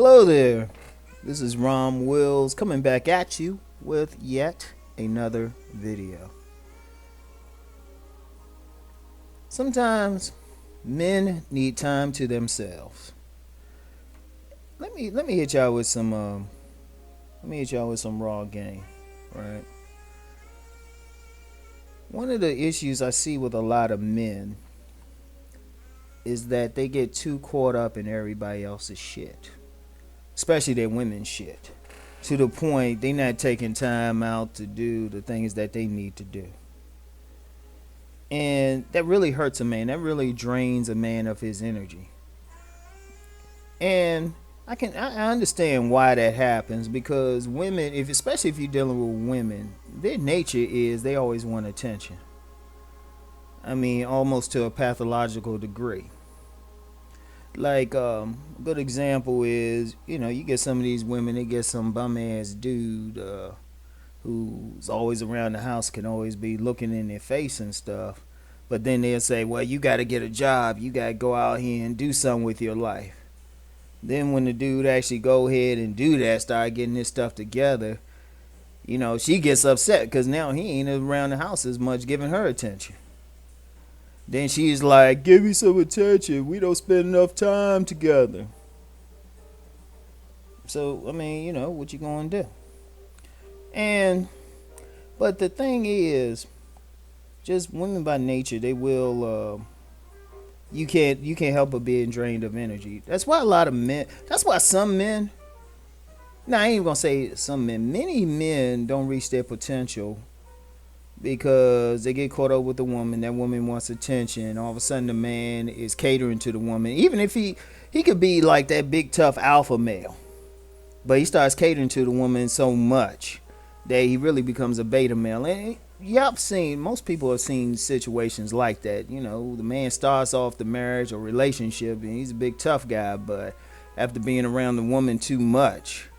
Hello there. This is Rom Wills coming back at you with yet another video. Sometimes men need time to themselves. Let me hit y'all with some raw game, right? One of the issues I see with a lot of men is that they get too caught up in everybody else's shit, especially their women's shit, to the point they not taking time out to do the things that they need to do. And that really hurts a man. That really drains a man of his energy. And I understand why that happens, because women, especially if you're dealing with women, their nature is they always want attention. I mean, almost to a pathological degree. Like, a good example is, you get some of these women, they get some bum ass dude who's always around the house, can always be looking in their face and stuff. But then they'll say, well, you got to get a job. You got to go out here and do something with your life. Then when the dude actually go ahead and do that, start getting his stuff together, she gets upset because now he ain't around the house as much giving her attention. Then she's like, give me some attention. We don't spend enough time together. So, I mean, what you gonna do? But the thing is, just women by nature, they will, you can't help but being drained of energy. That's why some men, I ain't even gonna say some men, many men don't reach their potential because they get caught up with the woman. That woman wants attention. All of a sudden the man is catering to the woman. Even if he could be like that big tough alpha male, but he starts catering to the woman so much that he really becomes a beta male. And most people have seen situations like that. The man starts off the marriage or relationship and he's a big tough guy, but after being around the woman too much,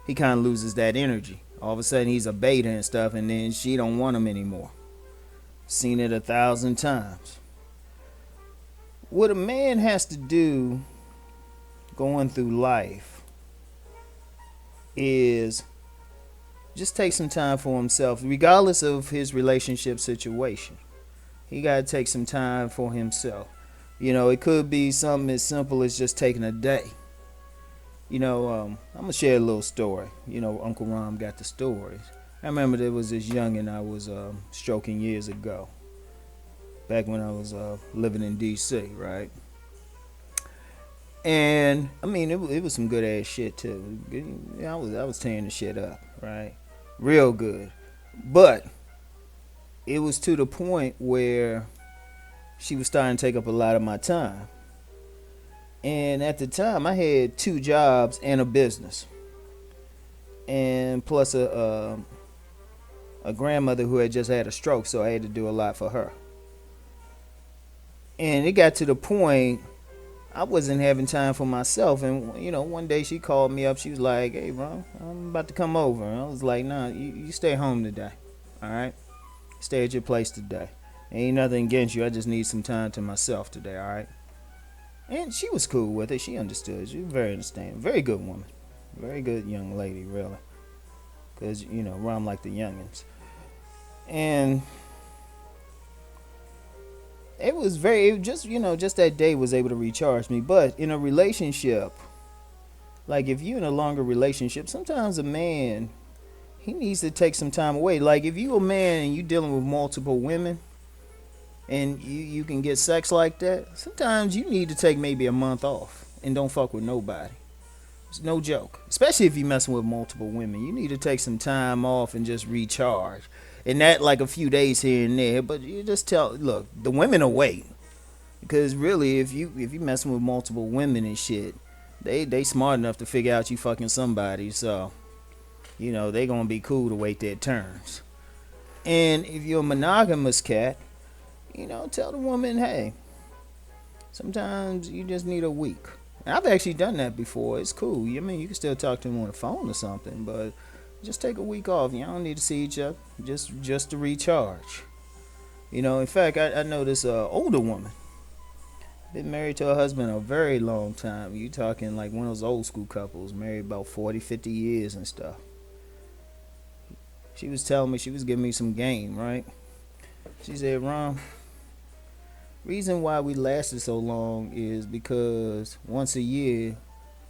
he kind of loses that energy. All of a sudden he's a beta and stuff, and then she don't want him anymore. Seen it 1,000 times. What a man has to do going through life is just take some time for himself, regardless of his relationship situation. He got to take some time for himself. It could be something as simple as just taking a day. I'm going to share a little story. Uncle Rom got the stories. I remember there was this youngin' I was stroking years ago, back when I was living in D.C., right? And, I mean, it was some good ass shit, too. I was tearing the shit up, right? Real good. But it was to the point where she was starting to take up a lot of my time. And at the time, I had 2 jobs and a business, and plus a grandmother who had just had a stroke, so I had to do a lot for her. And it got to the point I wasn't having time for myself. And one day she called me up. She was like, "Hey, bro, I'm about to come over." And I was like, "Nah, you stay home today, all right? Stay at your place today. Ain't nothing against you. I just need some time to myself today, all right?" And she was cool with it. She understood. She was very understanding. Very good woman. Very good young lady, really. Because, Rom like the youngins. And just that day was able to recharge me. But in a relationship, like if you're in a longer relationship, sometimes a man, he needs to take some time away. Like if you a man and you dealing with multiple women, and you can get sex like that, sometimes you need to take maybe a month off and don't fuck with nobody. It's no joke. Especially if you're messing with multiple women. You need to take some time off and just recharge. And that like a few days here and there. But you just look, the women will wait. Because really, if you messing with multiple women and shit, they smart enough to figure out you fucking somebody. So, they gonna be cool to wait their turns. And if you're a monogamous cat, tell the woman, hey, sometimes you just need a week. And I've actually done that before. It's cool. You can still talk to them on the phone or something, but just take a week off. You don't need to see each other, just to recharge. In fact, I know this older woman. Been married to her husband a very long time. You talking like one of those old school couples, married about 40, 50 years and stuff. She was telling me, she was giving me some game, right? She said, Ron, reason why we lasted so long is because once a year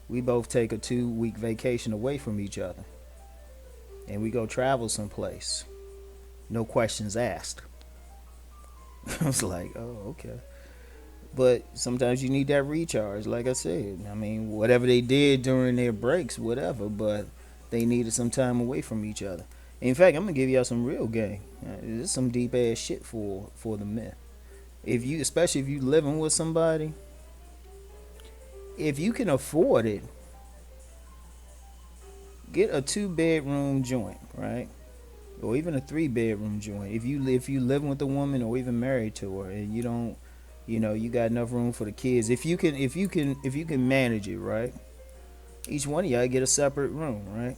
we both take a 2 week vacation away from each other and we go travel someplace. No questions asked. I was like, oh, okay. But sometimes you need that recharge, like I said. I mean, whatever they did during their breaks, whatever, but they needed some time away from each other. In fact, I'm gonna give y'all some real game. This is some deep ass shit for the men. If you, especially if you living with somebody, if you can afford it, get a 2 bedroom joint, right? Or even a 3 bedroom joint. If you living with a woman or even married to her, and you don't, you got enough room for the kids. If you can manage it, right? Each one of y'all get a separate room, right?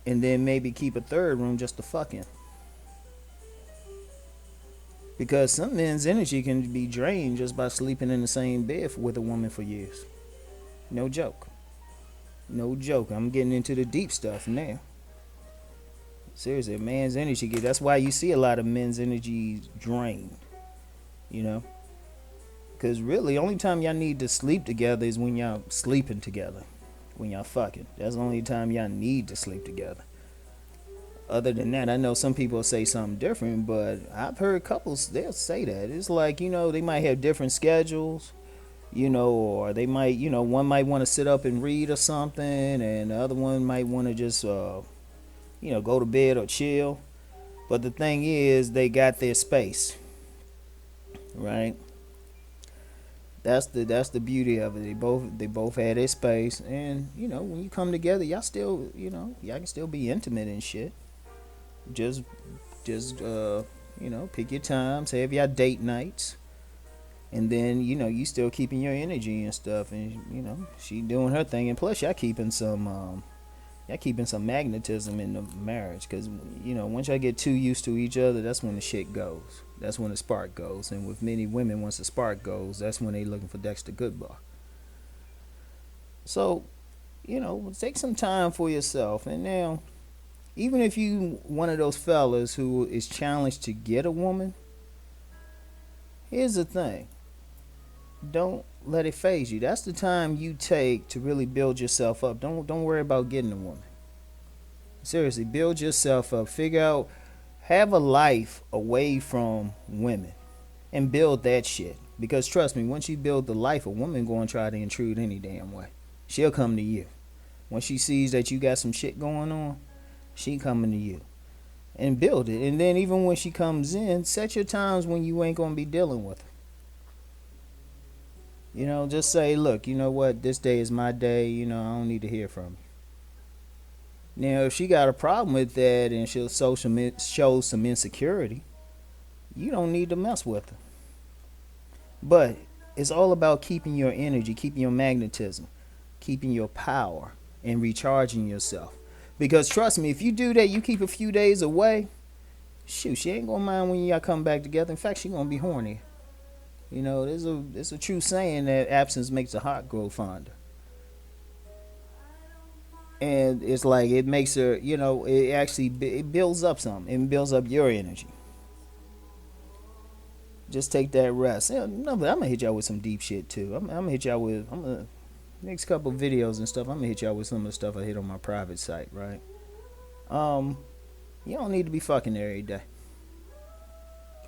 And then maybe keep a third room just to fuck in. Because some men's energy can be drained just by sleeping in the same bed with a woman for years. No joke. No joke. I'm getting into the deep stuff now. Seriously, a man's energy. That's why you see a lot of men's energy drained. You know? Because really, only time y'all need to sleep together is when y'all sleeping together. When y'all fucking. That's the only time y'all need to sleep together. Other than that, I know some people say something different, but I've heard couples, they'll say that. It's like, they might have different schedules, or they might, one might want to sit up and read or something, and the other one might want to just, go to bed or chill. But the thing is, they got their space, right? That's the beauty of it. They both had their space, and when you come together, y'all still, y'all can still be intimate and shit. Just pick your times, have your date nights, and then you still keeping your energy and stuff, and she doing her thing, and plus y'all keeping some magnetism in the marriage, because once y'all get too used to each other, that's when the shit goes. That's when the spark goes, and with many women, once the spark goes, that's when they looking for Dexter Goodbar. So take some time for yourself. And now, even if you one of those fellas who is challenged to get a woman, here's the thing. Don't let it phase you. That's the time you take to really build yourself up. Don't worry about getting a woman. Seriously, build yourself up. Figure out, have a life away from women and build that shit. Because trust me, once you build the life, a woman gonna try to intrude any damn way. She'll come to you. Once she sees that you got some shit going on, she coming to you. And build it. And then even when she comes in, set your times when you ain't gonna be dealing with her. Just say, look, you know what, this day is my day, I don't need to hear from you. Now, if she got a problem with that and she'll show some insecurity, you don't need to mess with her. But it's all about keeping your energy, keeping your magnetism, keeping your power, and recharging yourself. Because trust me, if you do that, you keep a few days away, shoot, she ain't gonna mind when y'all come back together. In fact, she gonna be horny. There's a true saying that absence makes the heart grow fonder. And it's like it makes her, it builds up something. It builds up your energy. Just take that rest. Yeah, no, but I'm gonna hit y'all with some deep shit too. I'm gonna hit y'all with, next couple videos and stuff, I'm gonna hit y'all with some of the stuff I hit on my private site, right? You don't need to be fucking every day.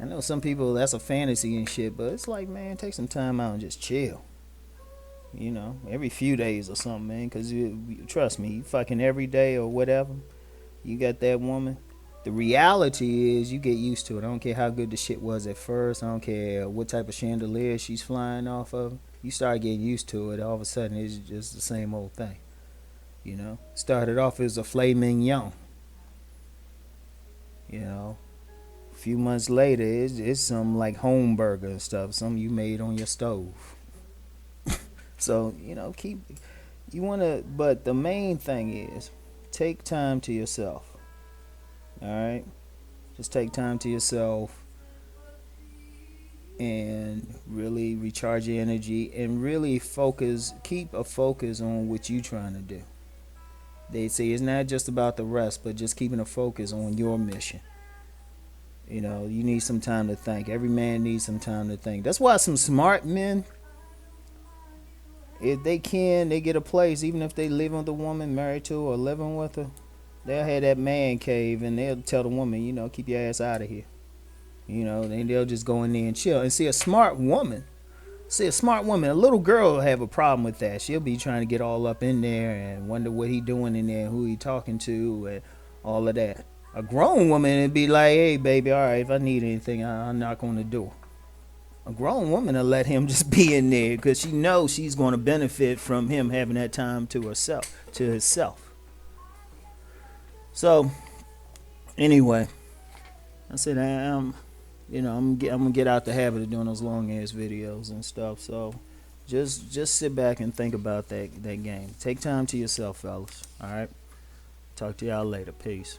I know some people, that's a fantasy and shit, but it's like, man, take some time out and just chill. Every few days or something, man, because trust me, you fucking every day or whatever, you got that woman. The reality is you get used to it. I don't care how good the shit was at first. I don't care what type of chandelier she's flying off of. You start getting used to it. All of a sudden, it's just the same old thing. Started off as a filet mignon. A few months later, it's some like home burger and stuff. Something you made on your stove. So, but the main thing is take time to yourself. All right? Just take time to yourself. and really recharge your energy and really focus, keep a focus on what you're trying to do. They say it's not just about the rest, but just keeping a focus on your mission. You know, you need some time to think. Every man needs some time to think. That's why some smart men, if they can, they get a place, even if they live with a woman, married to or living with her. They'll have that man cave and they'll tell the woman, you know, keep your ass out of here. You know, and they'll just go in there and chill. And see a smart woman, a little girl will have a problem with that. She'll be trying to get all up in there and wonder what he doing in there, who he talking to, and all of that. A grown woman would be like, hey, baby, all right, if I need anything, I'm knock on the door. A grown woman will let him just be in there because she knows she's going to benefit from him having that time to herself, to himself. So, anyway, I said, you know, I'm gonna get out the habit of doing those long ass videos and stuff. So, just sit back and think about that game. Take time to yourself, fellas. All right. Talk to y'all later. Peace.